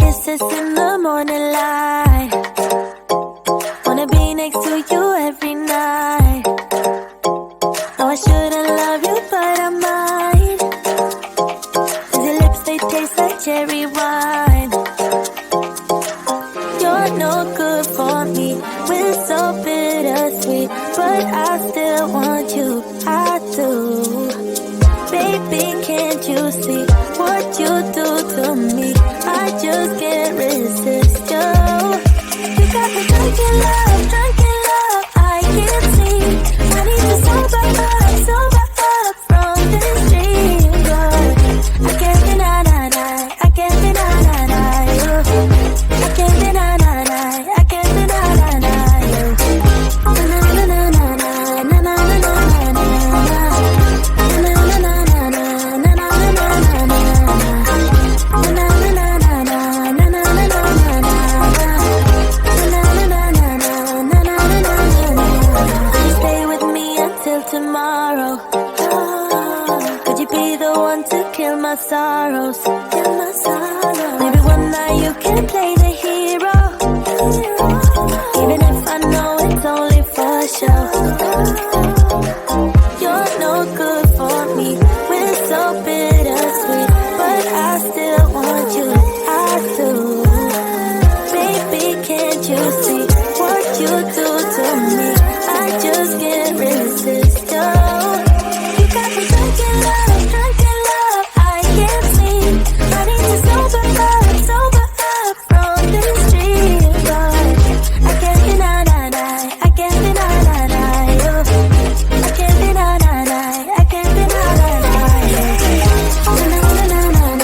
kisses in the morning light. Wanna be next to you every night. No, I shouldn't love you, but I might. 'Cause your lips, they taste like cherry wine. You're no good for me, we're so bittersweet, but I still want you, I do. Baby, can't you see what you do to me? I just can't resist you. You got me drunk in love, I can't sleep. I need to sober up from this dream, but I can't deny, I can't deny you. I can't deny, I can't deny you. Na na na na na na na na na na. Tomorrow, could you be the one to kill my sorrows? Maybe one night you can play the hero, even if I know it's only for show. You're no good for me, we're so bittersweet, but I still want you, I do. Baby, can't you see what you do to me? I just can't resist. You got me drunk in love, I can't sleep. I need to sober up from this dream, but I can't deny, I can't deny you. I can't deny, I can't deny you. Na na na na na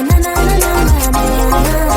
na na na na na na na na.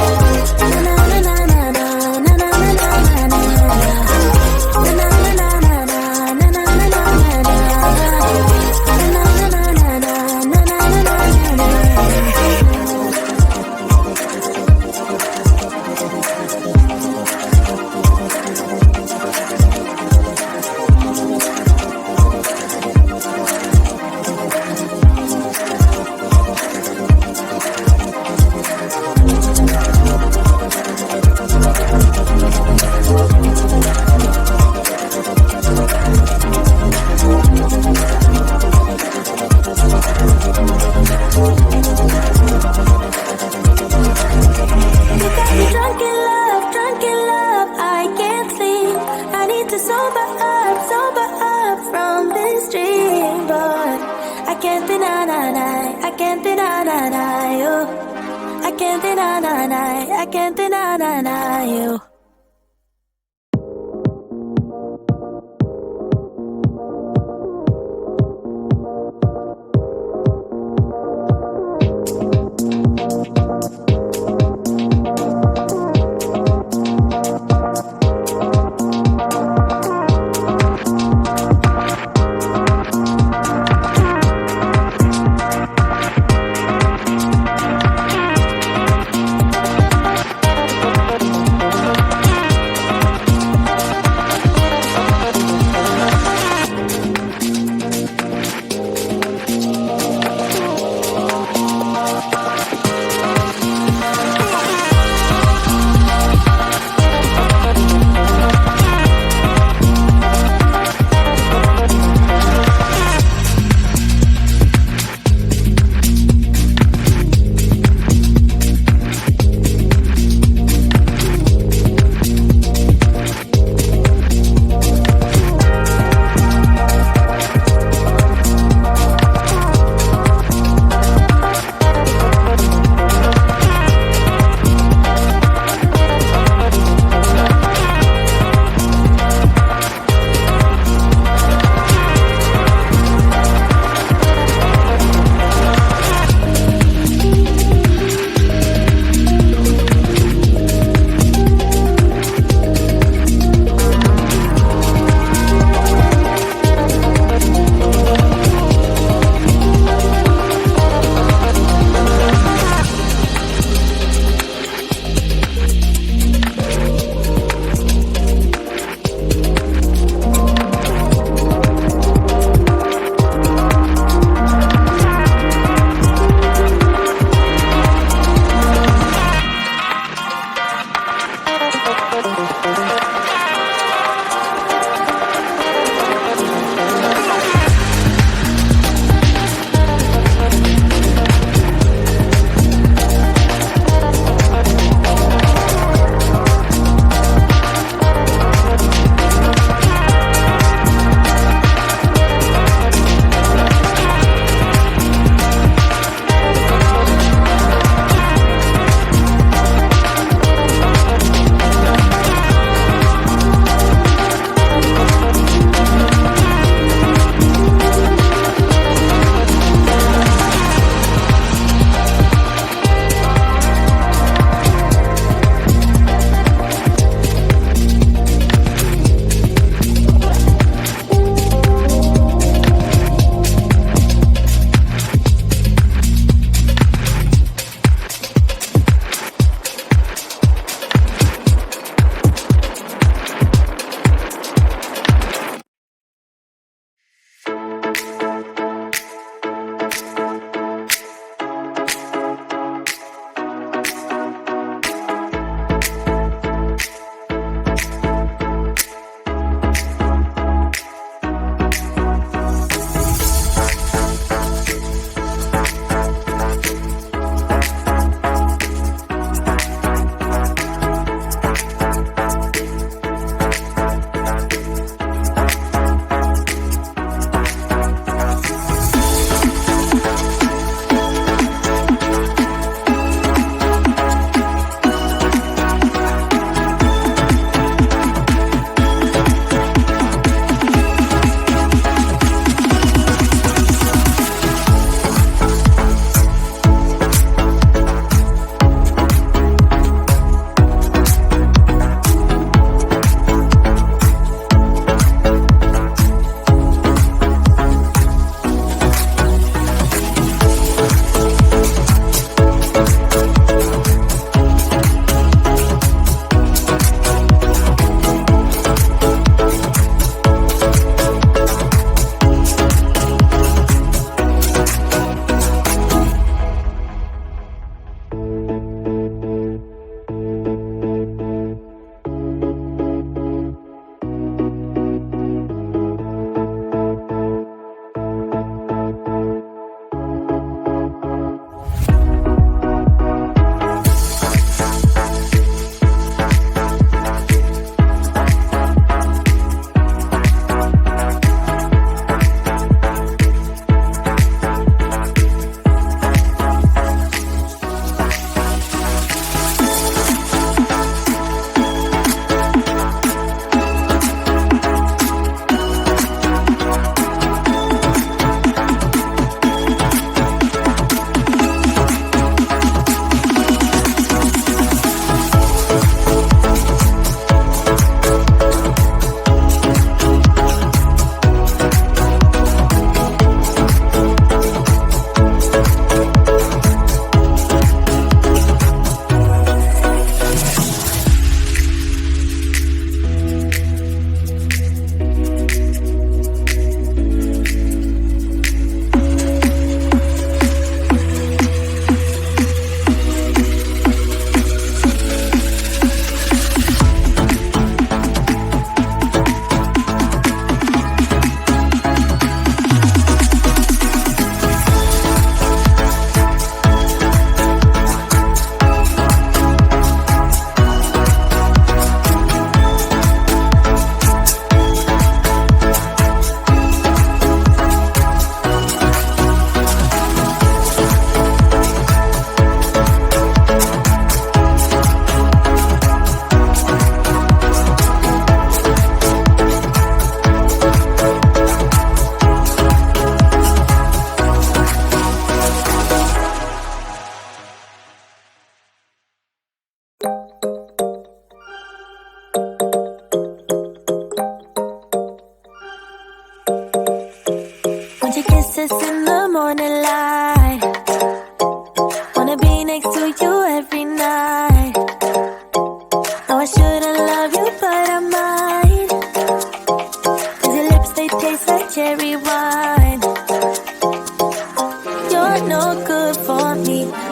I can't deny you.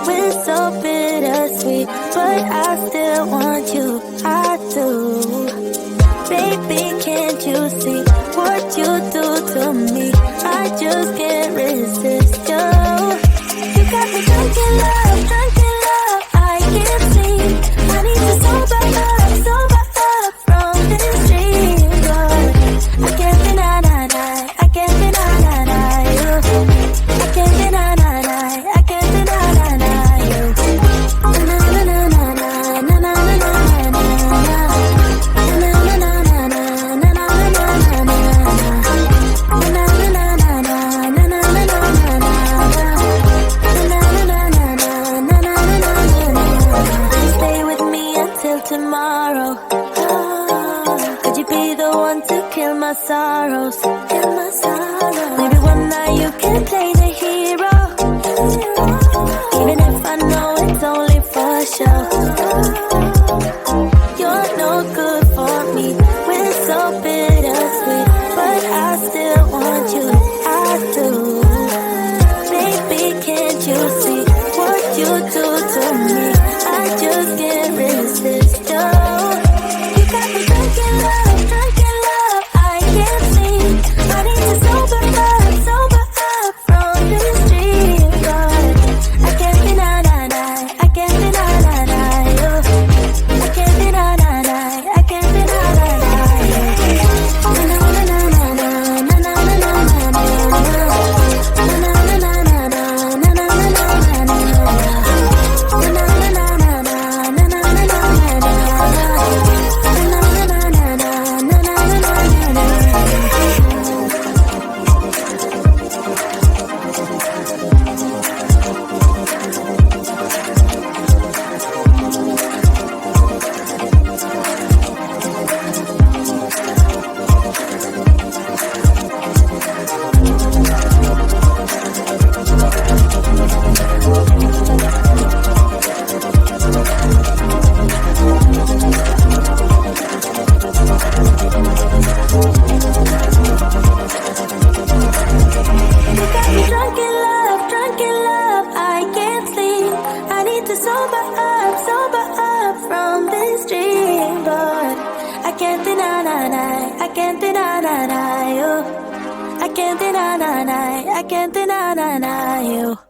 We're so bittersweet, but I still want you. I do. Baby, can't you see what you do to me? I just can't resist you. You got me drunk in love, I can't sleep. I need to sober up from this dream. But I can't deny, I can't deny you. I can't deny, I can't deny you. Na na na na na na na na na na. Tomorrow, could you be the one to kill my sorrows? Kill my sorrows. Maybe one night you can play the hero, even if I know it's only for show. You're no good for me. We're so bittersweet, but I still want you. I do. Baby, can't you see what you do to me? I just can't resist. You got me drunk in love, I can't sleep. I need to sober up from this dream. But I can't deny, I can't deny you. I can't deny, I can't deny you. Na na na na na na na na na I can't deny you.